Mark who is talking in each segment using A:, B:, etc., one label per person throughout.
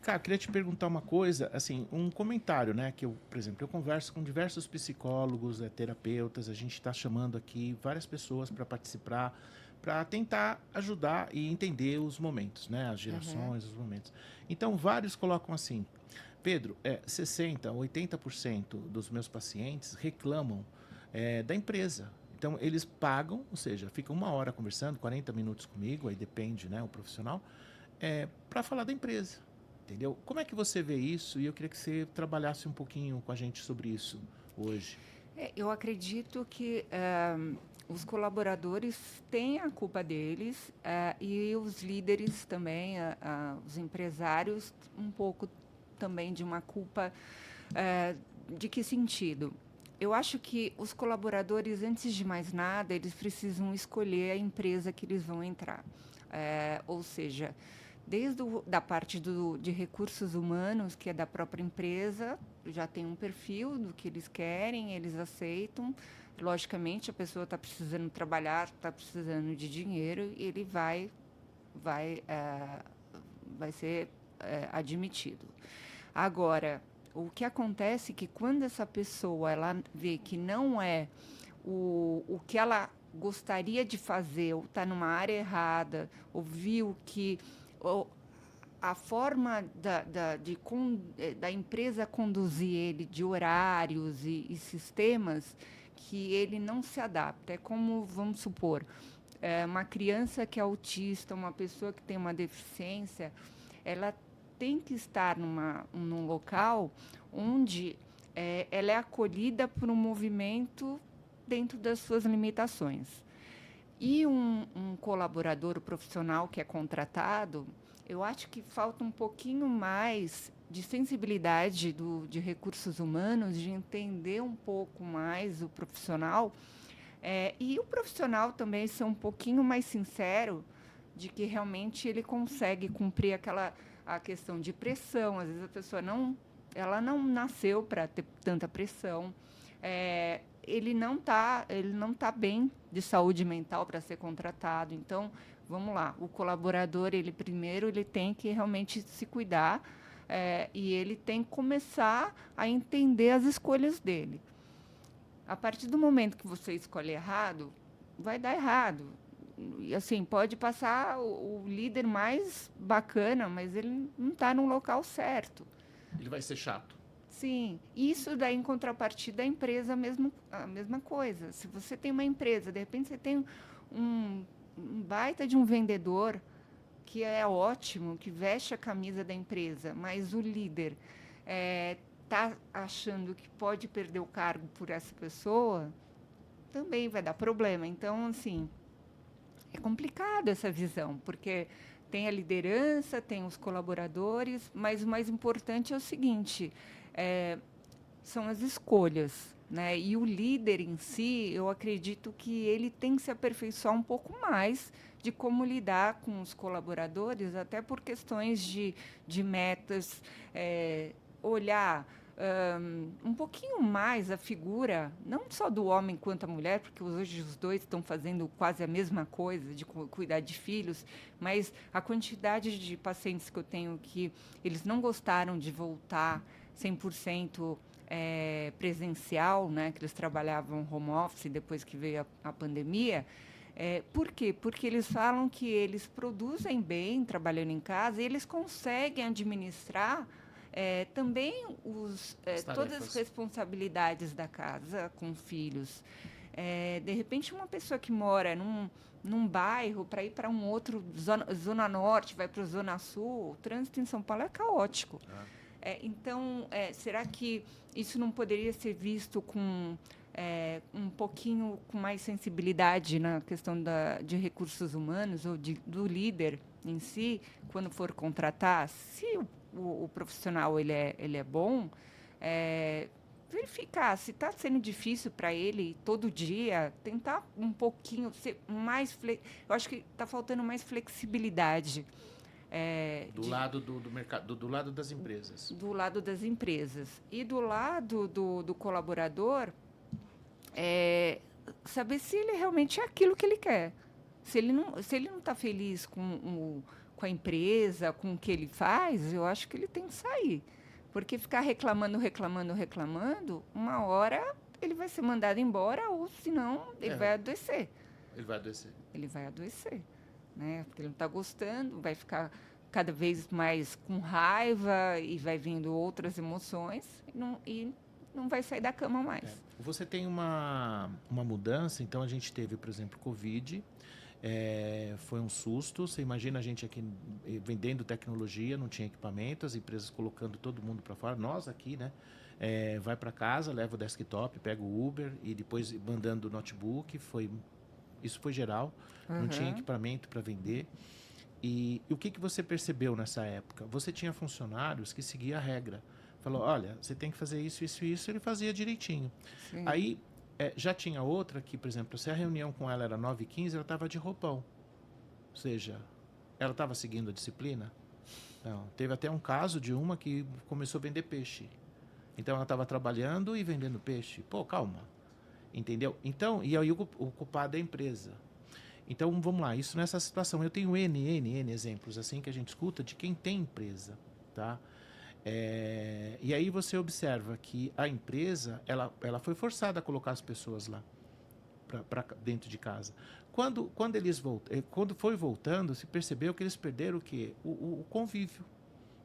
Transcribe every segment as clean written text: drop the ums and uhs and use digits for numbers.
A: Cara, eu queria te perguntar uma coisa, assim, um comentário, né? Que eu, por exemplo, eu converso com diversos psicólogos, terapeutas, a gente está chamando aqui várias pessoas para participar, para tentar ajudar e entender os momentos, né? As
B: Uhum.
A: gerações, os momentos. Então, vários colocam assim, Pedro, 60, 80% dos meus pacientes reclamam da empresa. Então, eles pagam, ou seja, ficam uma hora conversando, 40 minutos comigo, aí depende, né, o profissional, para falar da empresa. Entendeu? Como é que você vê isso? E eu queria que você trabalhasse um pouquinho com a gente sobre isso hoje.
B: Eu acredito que os colaboradores têm a culpa deles e os líderes também, os empresários, um pouco também de uma culpa. De que sentido? Eu acho que os colaboradores, antes de mais nada, eles precisam escolher a empresa que eles vão entrar. Ou seja, desde da parte de recursos humanos, que é da própria empresa, já tem um perfil do que eles querem, eles aceitam. Logicamente, a pessoa está precisando trabalhar, está precisando de dinheiro, e ele vai, é, vai ser admitido. Agora, o que acontece é que quando essa pessoa ela vê que não é o que ela gostaria de fazer, ou está numa área errada, ou viu que ou, a forma da empresa conduzir ele, de horários e sistemas, que ele não se adapta. É como, vamos supor, uma criança que é autista, uma pessoa que tem uma deficiência, ela tem que estar num local onde ela é acolhida por um movimento dentro das suas limitações. E um colaborador, o profissional que é contratado, eu acho que falta um pouquinho mais de sensibilidade de recursos humanos, de entender um pouco mais o profissional, e o profissional também ser um pouquinho mais sincero de que realmente ele consegue cumprir a questão de pressão. Às vezes a pessoa ela não nasceu para ter tanta pressão. Ele não tá bem de saúde mental para ser contratado. Então, vamos lá, o colaborador, ele tem que realmente se cuidar, e ele tem que começar a entender as escolhas dele. A partir do momento que você escolhe errado, vai dar errado. E assim, pode passar o líder mais bacana, mas ele não está no local certo.
A: Ele vai ser chato.
B: Sim, isso daí em contrapartida a empresa mesmo a mesma coisa. Se você tem uma empresa, de repente você tem um baita de um vendedor que é ótimo, que veste a camisa da empresa, mas o líder está achando que pode perder o cargo por essa pessoa, também vai dar problema. Então, assim, é complicado essa visão, porque tem a liderança, tem os colaboradores, mas o mais importante é o seguinte: é, são as escolhas. Né? E o líder em si, eu acredito que ele tem que se aperfeiçoar um pouco mais de como lidar com os colaboradores, até por questões de metas, olhar um pouquinho mais a figura, não só do homem quanto a mulher, porque hoje os dois estão fazendo quase a mesma coisa, de cuidar de filhos, mas a quantidade de pacientes que eu tenho que eles não gostaram de voltar 100% presencial, né, que eles trabalhavam home office depois que veio a pandemia. Por quê? Porque eles falam que eles produzem bem trabalhando em casa e eles conseguem administrar também
A: As
B: todas as
A: tarefas.
B: responsabilidades da casa com filhos. De repente, uma pessoa que mora num bairro para ir para um outro, zona norte, vai para a zona sul, o trânsito em São Paulo é caótico.
A: Ah.
B: Então, será que isso não poderia ser visto com um pouquinho com mais sensibilidade na questão de recursos humanos ou do líder em si, quando for contratar? Se o profissional ele é bom, verificar se está sendo difícil para ele todo dia, tentar um pouquinho ser mais. Eu acho que está faltando mais flexibilidade.
A: Do lado do mercado, do lado das empresas.
B: Do lado das empresas. E do lado do colaborador, é, saber se ele realmente é aquilo que ele quer. Se ele não está feliz com a empresa, com o que ele faz, eu acho que ele tem que sair. Porque ficar reclamando, uma hora ele vai ser mandado embora ou, senão, ele vai adoecer.
A: Ele vai adoecer.
B: Ele vai adoecer, né? Porque ele não está gostando, vai ficar cada vez mais com raiva e vai vindo outras emoções e não vai sair da cama mais.
A: Você tem uma mudança, então a gente teve, por exemplo, Covid, foi um susto. Você imagina a gente aqui vendendo tecnologia, não tinha equipamento, as empresas colocando todo mundo para fora, nós aqui, né? Vai para casa, leva o desktop, pega o Uber e depois mandando o notebook, isso foi geral, não tinha equipamento para vender. E o que você percebeu nessa época? Você tinha funcionários que seguiam a regra. Falou, olha, você tem que fazer isso, isso e isso, ele fazia direitinho. Sim. Aí, já tinha outra que, por exemplo, se a reunião com ela era 9h15, ela estava de roupão. Ou seja, ela estava seguindo a disciplina? Não. Teve até um caso de uma que começou a vender peixe. Então, ela estava trabalhando e vendendo peixe. Pô, calma. Entendeu? Então, e aí o culpado é a empresa. Então, vamos lá, isso nessa situação. Eu tenho N exemplos assim que a gente escuta de quem tem empresa, tá? E aí você observa que a empresa, ela foi forçada a colocar as pessoas lá, para dentro de casa. Quando foi voltando, se percebeu que eles perderam o quê? O convívio.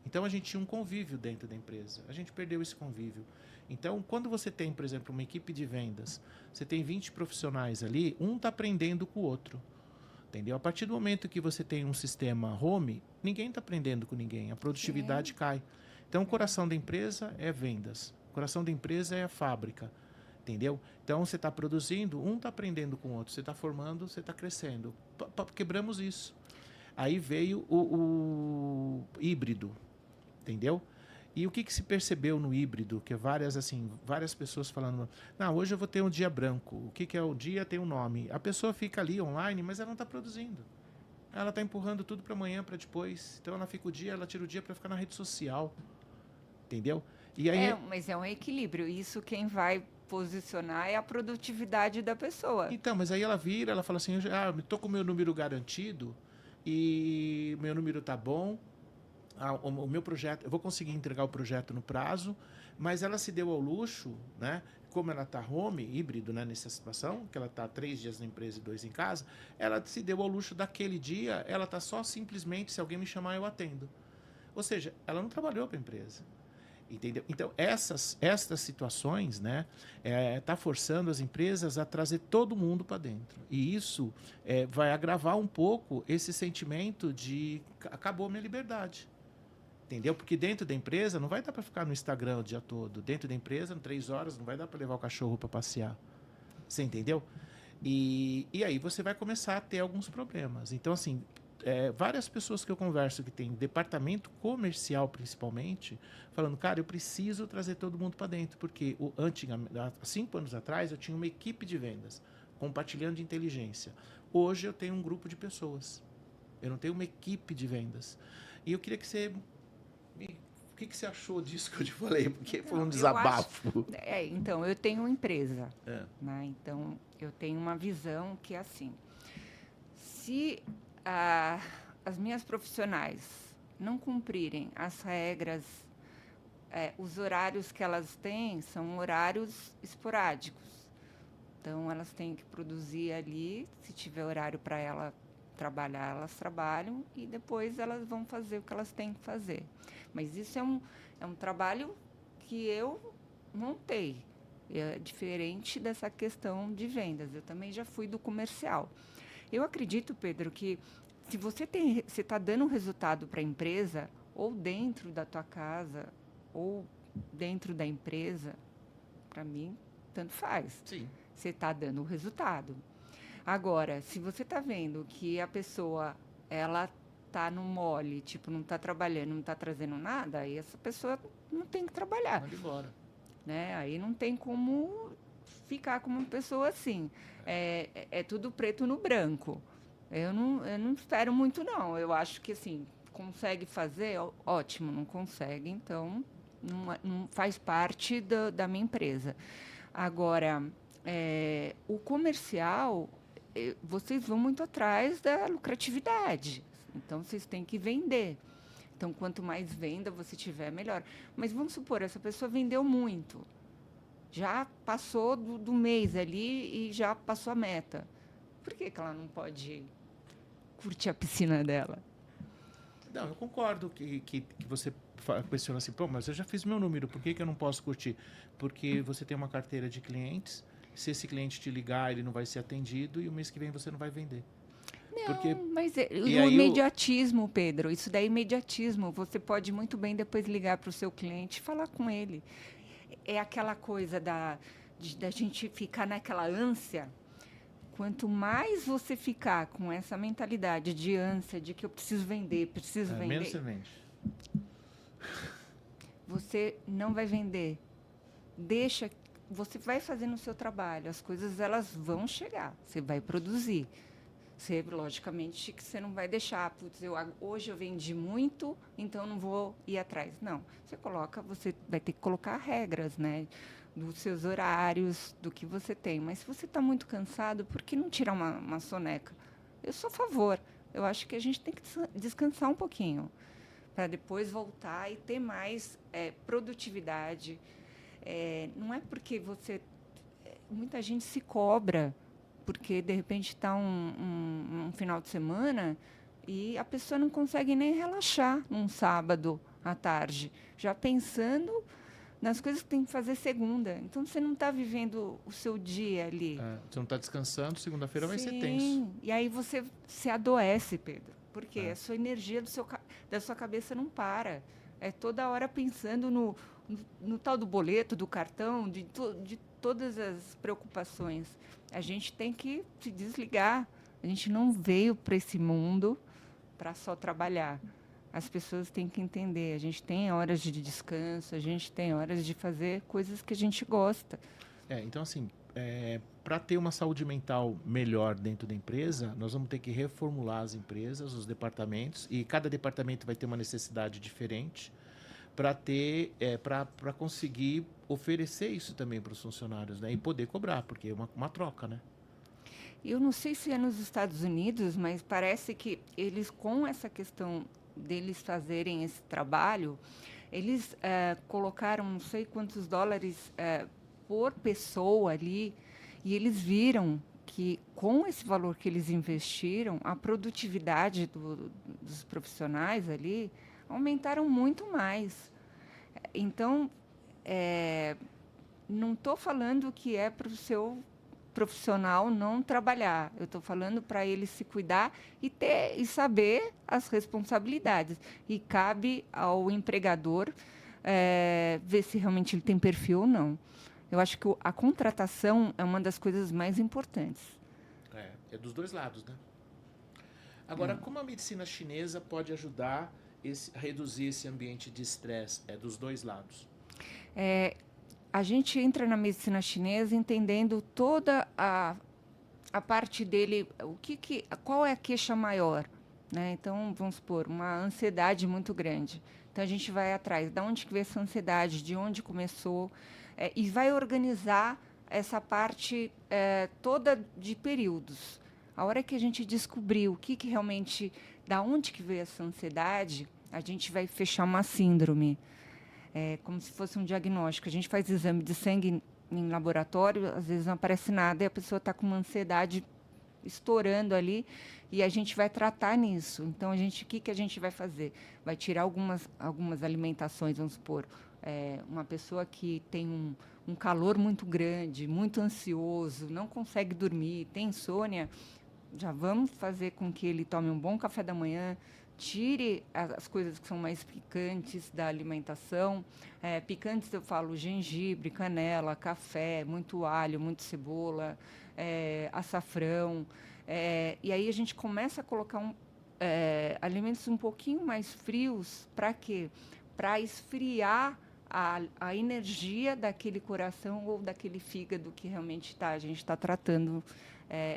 A: Então, a gente tinha um convívio dentro da empresa. A gente perdeu esse convívio. Então, quando você tem, por exemplo, uma equipe de vendas, você tem 20 profissionais ali, um está aprendendo com o outro. Entendeu? A partir do momento que você tem um sistema home, ninguém está aprendendo com ninguém. A produtividade cai. Então, o coração da empresa é vendas. O coração da empresa é a fábrica. Entendeu? Então, você está produzindo, um está aprendendo com o outro. Você está formando, você está crescendo. Quebramos isso. Aí veio o híbrido. Entendeu? E o que se percebeu no híbrido? Que várias pessoas falando, não, hoje eu vou ter um dia branco. O que é o dia? Tem um nome. A pessoa fica ali online, mas ela não está produzindo. Ela está empurrando tudo para amanhã, para depois. Então ela fica ela tira o dia para ficar na rede social. Entendeu?
B: E aí... mas é um equilíbrio. Isso quem vai posicionar é a produtividade da pessoa.
A: Então, mas aí ela fala assim, eu estou com o meu número garantido e meu número está bom. O meu projeto, eu vou conseguir entregar o projeto no prazo, mas ela se deu ao luxo, né? Como ela está home, híbrido, né, nessa situação, que ela está 3 dias na empresa e 2 em casa, ela se deu ao luxo daquele dia, ela está só simplesmente, se alguém me chamar, eu atendo. Ou seja, ela não trabalhou para a empresa. Entendeu? Então, estas situações, né, tá forçando as empresas a trazer todo mundo para dentro. E isso vai agravar um pouco esse sentimento de acabou a minha liberdade. Entendeu? Porque dentro da empresa não vai dar para ficar no Instagram o dia todo. Dentro da empresa, em 3 horas, não vai dar para levar o cachorro para passear. Você entendeu? E aí você vai começar a ter alguns problemas. Então, assim, várias pessoas que eu converso que tem departamento comercial, principalmente, falando, cara, eu preciso trazer todo mundo para dentro. Porque há 5 anos atrás, eu tinha uma equipe de vendas compartilhando de inteligência. Hoje eu tenho um grupo de pessoas. Eu não tenho uma equipe de vendas. E eu queria que você... O que você achou disso que eu te falei? Porque foi um desabafo.
B: Então, eu tenho uma empresa. Né? Então, eu tenho uma visão que é assim. Se as minhas profissionais não cumprirem as regras, os horários que elas têm são horários esporádicos. Então, elas têm que produzir ali, se tiver horário para ela trabalhar, elas trabalham e depois elas vão fazer o que elas têm que fazer. Mas isso é um trabalho que eu montei. É diferente dessa questão de vendas. Eu também já fui do comercial. Eu acredito, Pedro, que se você está dando um resultado para a empresa, ou dentro da tua casa, ou dentro da empresa, para mim, tanto faz.
A: Sim.
B: Você está dando o resultado. Agora, se você está vendo que a pessoa, ela está no mole, tipo, não está trabalhando, não está trazendo nada, aí essa pessoa não tem que trabalhar.
A: Manda embora.
B: Né? Aí não tem como ficar como uma pessoa assim. É tudo preto no branco. Eu não espero muito, não. Eu acho que, assim, consegue fazer, ótimo. Não consegue, então, não faz parte da minha empresa. Agora, o comercial... vocês vão muito atrás da lucratividade, Então, vocês têm que vender. Então, quanto mais venda você tiver, melhor. Mas vamos supor, essa pessoa vendeu muito. Já passou do mês ali e já passou a meta. Por que ela não pode curtir a piscina dela?
A: Não, eu concordo que você questiona assim, pô, mas eu já fiz meu número, por que eu não posso curtir? Porque você tem uma carteira de clientes, se esse cliente te ligar, ele não vai ser atendido e o mês que vem você não vai vender. Porque,
B: Não, mas
A: e
B: o
A: aí
B: imediatismo, Pedro, isso daí é imediatismo. Você pode muito bem depois ligar para o seu cliente e falar com ele. É aquela coisa da gente ficar naquela ânsia. Quanto mais você ficar com essa mentalidade de ânsia, de que eu preciso vender,
A: menos você vende.
B: você não vai vender. Deixa, você vai fazendo o seu trabalho, as coisas elas vão chegar, você vai produzir. Você, logicamente, que você não vai deixar, putz, hoje eu vendi muito, então não vou ir atrás. Não, você vai ter que colocar regras, né? Dos seus horários, do que você tem. Mas se você está muito cansado, por que não tirar uma soneca? Eu sou a favor. Eu acho que a gente tem que descansar um pouquinho, para depois voltar e ter mais produtividade. Não é porque muita gente se cobra porque de repente está um final de semana e a pessoa não consegue nem relaxar num sábado à tarde, já pensando nas coisas que tem que fazer segunda. Então você não está vivendo o seu dia ali.
A: Você não está descansando, segunda-feira vai ser tenso.
B: Sim, e aí você se adoece, Pedro, porque a sua energia da sua cabeça não para. É toda hora pensando no tal do boleto, do cartão, de todas as preocupações. A gente tem que se desligar. A gente não veio para esse mundo para só trabalhar. As pessoas têm que entender. A gente tem horas de descanso, a gente tem horas de fazer coisas que a gente gosta.
A: Então, assim, para ter uma saúde mental melhor dentro da empresa, nós vamos ter que reformular as empresas, os departamentos, e cada departamento vai ter uma necessidade diferente para conseguir oferecer isso também para os funcionários, né? E poder cobrar, porque é uma troca, né?
B: Eu não sei se é nos Estados Unidos, mas parece que eles, com essa questão deles fazerem esse trabalho, eles colocaram não sei quantos dólares por pessoa ali, e eles viram que, com esse valor que eles investiram, a produtividade dos profissionais ali aumentaram muito mais. Então, não estou falando que é para o seu profissional não trabalhar. Eu estou falando para ele se cuidar e saber as responsabilidades. E cabe ao empregador ver se realmente ele tem perfil ou não. Eu acho que a contratação é uma das coisas mais importantes.
A: É dos dois lados, né? Agora, como a medicina chinesa pode ajudar a reduzir esse ambiente de estresse dos dois lados?
B: A gente entra na medicina chinesa entendendo toda a parte dele, qual é a queixa maior, né? Então, vamos supor, uma ansiedade muito grande. Então, a gente vai atrás, de onde que veio essa ansiedade, de onde começou, e vai organizar essa parte toda de períodos. A hora que a gente descobrir o que realmente, da onde que veio essa ansiedade, a gente vai fechar uma síndrome. Como se fosse um diagnóstico. A gente faz exame de sangue em laboratório, às vezes não aparece nada e a pessoa está com uma ansiedade estourando ali e a gente vai tratar nisso. Então, o que a gente vai fazer? Vai tirar algumas alimentações, vamos supor, uma pessoa que tem um calor muito grande, muito ansioso, não consegue dormir, tem insônia, já vamos fazer com que ele tome um bom café da manhã, tire as coisas que são mais picantes da alimentação. Picantes, eu falo gengibre, canela, café, muito alho, muito cebola, açafrão. E aí a gente começa a colocar alimentos um pouquinho mais frios. Para quê? Para esfriar a energia daquele coração ou daquele fígado que realmente a gente está tratando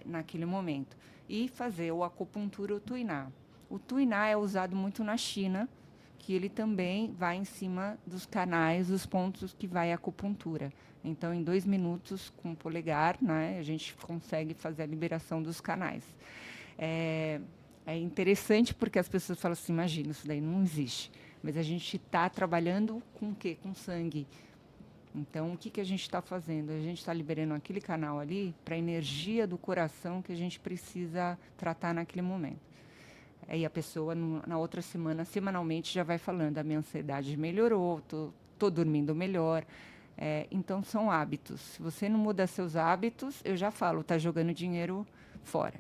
B: naquele momento. E fazer o acupuntura ou tuiná. O tuiná é usado muito na China, que ele também vai em cima dos canais, dos pontos que vai a acupuntura. Então, em 2 minutos, com o polegar, né, a gente consegue fazer a liberação dos canais. É interessante porque as pessoas falam assim, imagina, isso daí não existe. Mas a gente está trabalhando com o quê? Com sangue. Então, o que a gente está fazendo? A gente está liberando aquele canal ali para a energia do coração que a gente precisa tratar naquele momento. Aí a pessoa, na outra semana, semanalmente, já vai falando, a minha ansiedade melhorou, tô dormindo melhor. Então, são hábitos. Se você não muda seus hábitos, eu já falo, está jogando dinheiro fora.